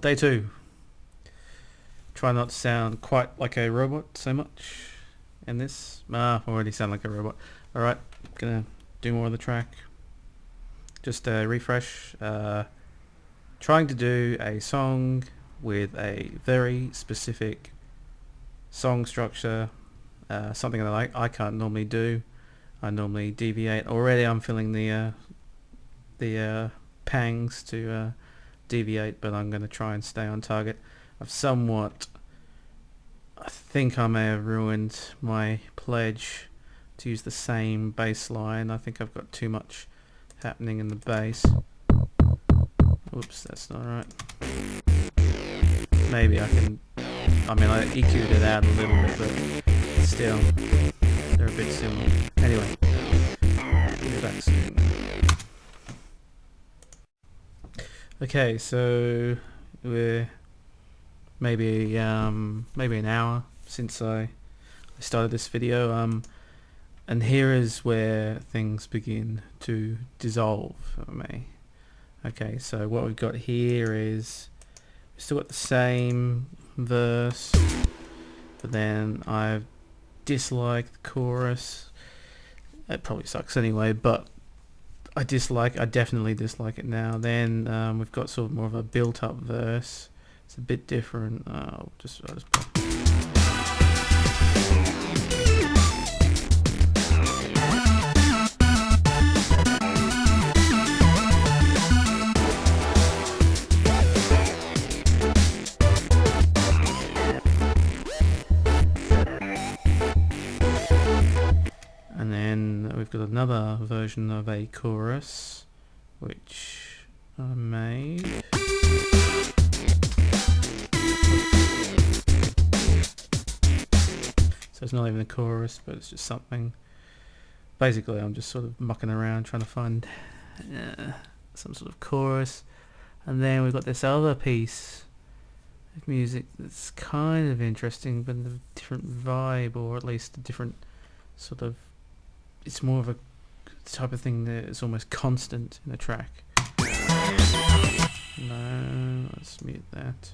Day 2. Try not to sound quite like a robot so much in this. I already sound like a robot. Alright, gonna do more of the track. Just a refresh. Trying to do a song with a very specific song structure. Something that I can't normally do. I normally deviate. Already I'm feeling the pangs to deviate, but I'm going to try and stay on target. I think I may have ruined my pledge to use the same bass line. I think I've got too much happening in the bass. Oops, that's not right. Maybe I can... I EQ'd it out a little bit, but still, they're a bit similar. Anyway, get back soon. Okay, so we're maybe an hour since I started this video, and here is where things begin to dissolve for me. Okay, so what we've got here is we've still got the same verse, but then I've disliked the chorus. It probably sucks anyway, but I definitely dislike it now. Then we've got sort of more of a built-up verse. It's a bit different. I'll just and then we've got another version of a chorus which I made. So it's not even a chorus, but it's just something. Basically I'm just sort of mucking around trying to find some sort of chorus. And then we've got this other piece of music that's kind of interesting, but a different vibe, or at least a different sort of... It's more of a type of thing that is almost constant in a track. No, let's mute that.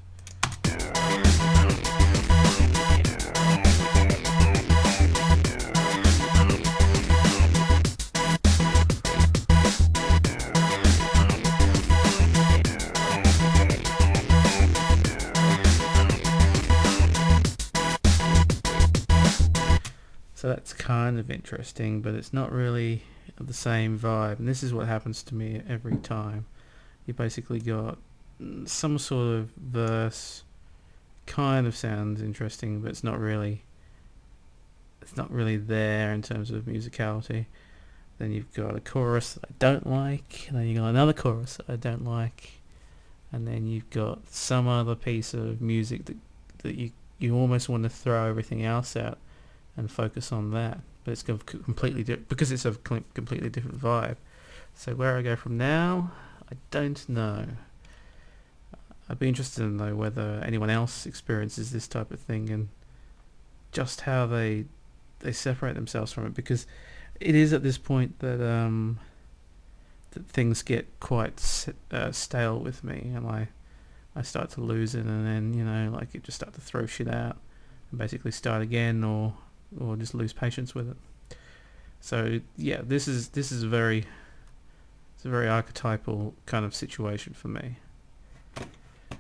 So that's kind of interesting, but it's not really the same vibe. And this is what happens to me every time. You basically got some sort of verse, kind of sounds interesting, but it's not really there in terms of musicality. Then you've got a chorus that I don't like, and then you've got another chorus that I don't like, and then you've got some other piece of music that you almost want to throw everything else out and focus on that, but it's completely different because it's a completely different vibe. So where I go from now, I don't know. I'd be interested to know whether anyone else experiences this type of thing and just how they separate themselves from it, because it is at this point that that things get quite stale with me, and I start to lose it, and then like it just start to throw shit out and basically start again, or just lose patience with it. So yeah, this is a very archetypal kind of situation for me.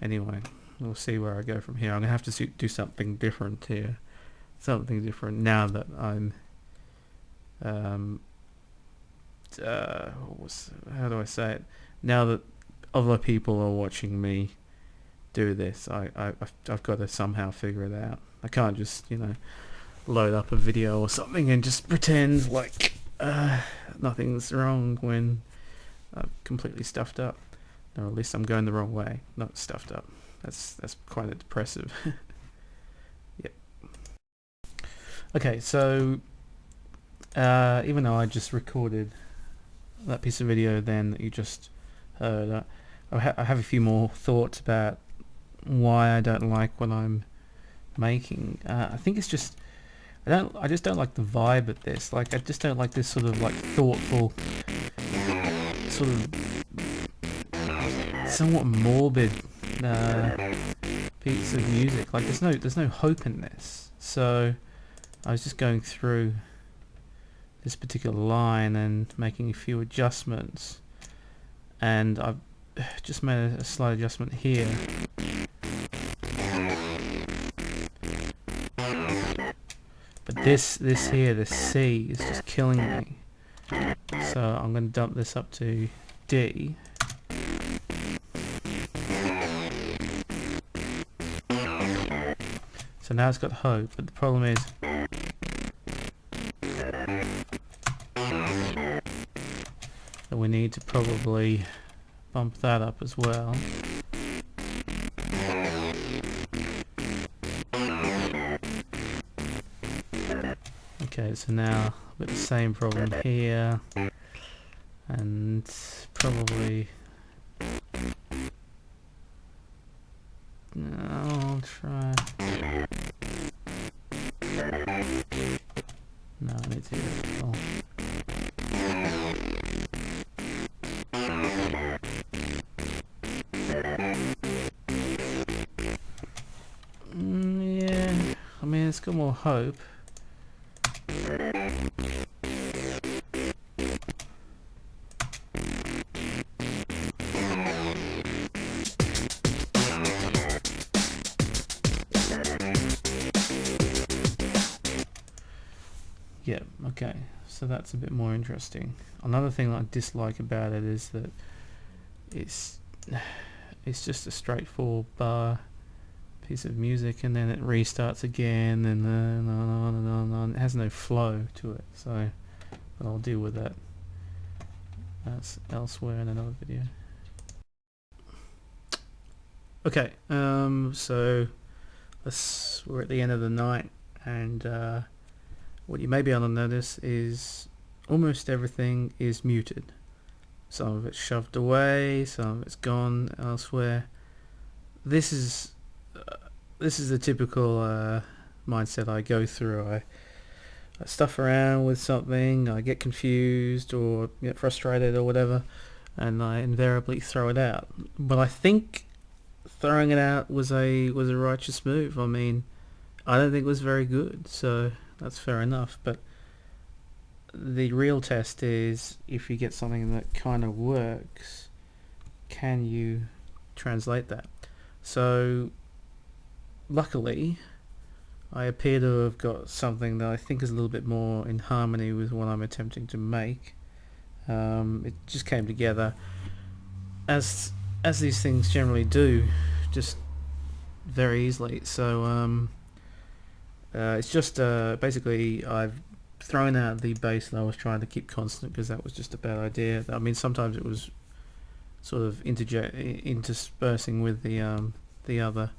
Anyway, we'll see where I go from here. I'm gonna have to do something different here, something different now that I'm how do I say it? Now that other people are watching me do this, I've got to somehow figure it out. I can't just load up a video or something and just pretend like nothing's wrong when I've completely stuffed up. Or at least I'm going the wrong way, not stuffed up. That's quite depressive. Yep. Okay, so even though I just recorded that piece of video then that you just heard, I have a few more thoughts about why I don't like what I'm making. I think it's just I just don't like the vibe of this. Like, I just don't like this sort of like thoughtful, sort of somewhat morbid piece of music. Like there's no hope in this. So I was just going through this particular line and making a few adjustments, and I've just made a slight adjustment here. But this C is just killing me. So I'm going to dump this up to D. So now it's got hope, but the problem is that we need to probably bump that up as well. Okay, so now with the same problem here, and probably I'll try. No, I need to do it. Oh. Yeah, I mean it's got more hope. Yeah, okay, so that's a bit more interesting. Another thing that I dislike about it is that it's just a straightforward bar piece of music, and then it restarts again, and then on and on and on. It has no flow to it, so but I'll deal with that. That's elsewhere in another video. Okay, so we're at the end of the night, and what you may be able to notice is almost everything is muted. Some of it's shoved away, some of it's gone elsewhere. This is the typical mindset I go through. I stuff around with something, I get confused or get frustrated or whatever, and I invariably throw it out. But I think throwing it out was a righteous move. I mean, I don't think it was very good, so that's fair enough. But the real test is if you get something that kind of works, can you translate that? So luckily I appear to have got something that I think is a little bit more in harmony with what I'm attempting to make. It just came together as these things generally do, just very easily. So it's just basically I've thrown out the bass that I was trying to keep constant because that was just a bad idea. I mean, sometimes it was sort of interspersing with the other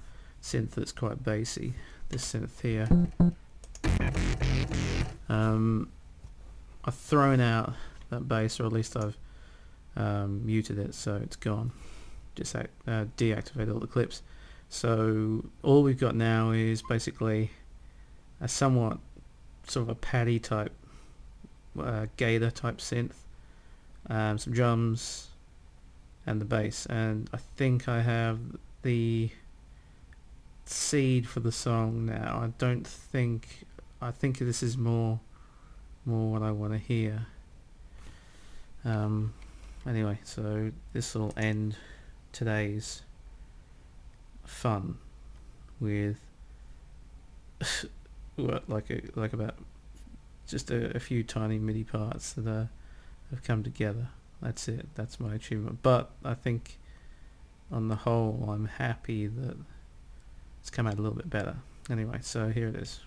synth that's quite bassy, this synth here. I've thrown out that bass, or at least I've muted it so it's gone. Just deactivate all the clips. So all we've got now is basically a somewhat sort of a paddy type gator type synth, some drums and the bass, and I think I have the seed for the song now. I think this is more what I want to hear. Anyway, so this will end today's fun with like about just a few tiny MIDI parts that have come together. That's it. That's my achievement. But I think on the whole I'm happy that it's come out a little bit better. Anyway, so here it is.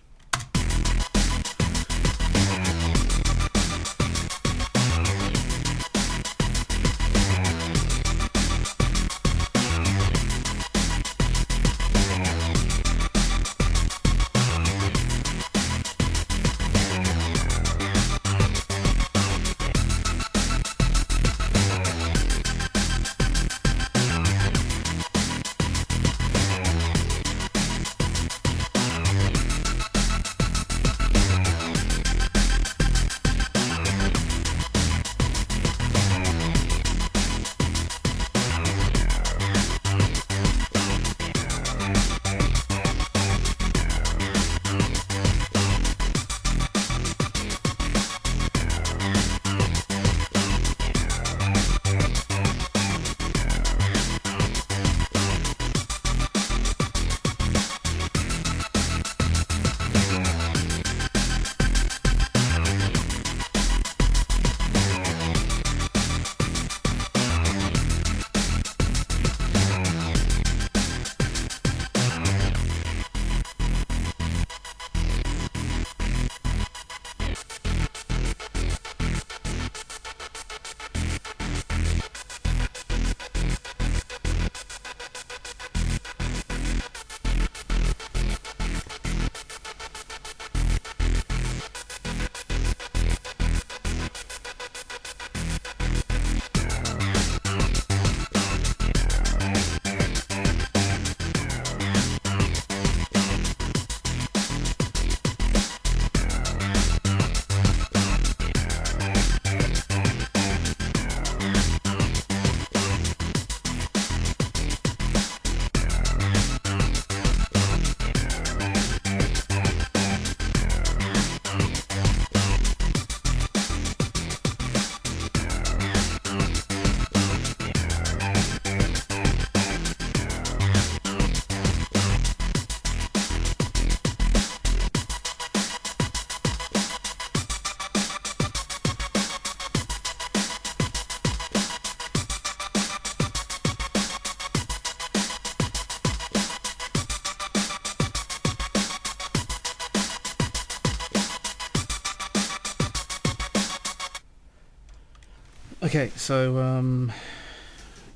Okay, so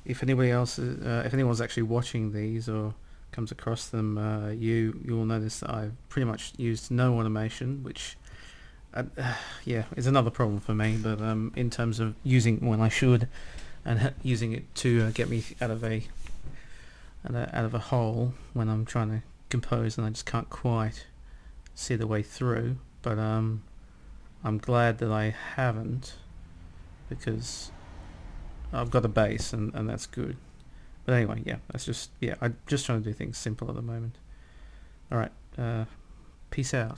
if anybody else, if anyone's actually watching these or comes across them, you'll notice that I've pretty much used no automation, which yeah, is another problem for me. But in terms of using when I should, and using it to get me out of a hole when I'm trying to compose and I just can't quite see the way through. But I'm glad that I haven't, because I've got a base and that's good. But anyway, yeah, that's just, yeah, I'm just trying to do things simple at the moment. Alright, peace out.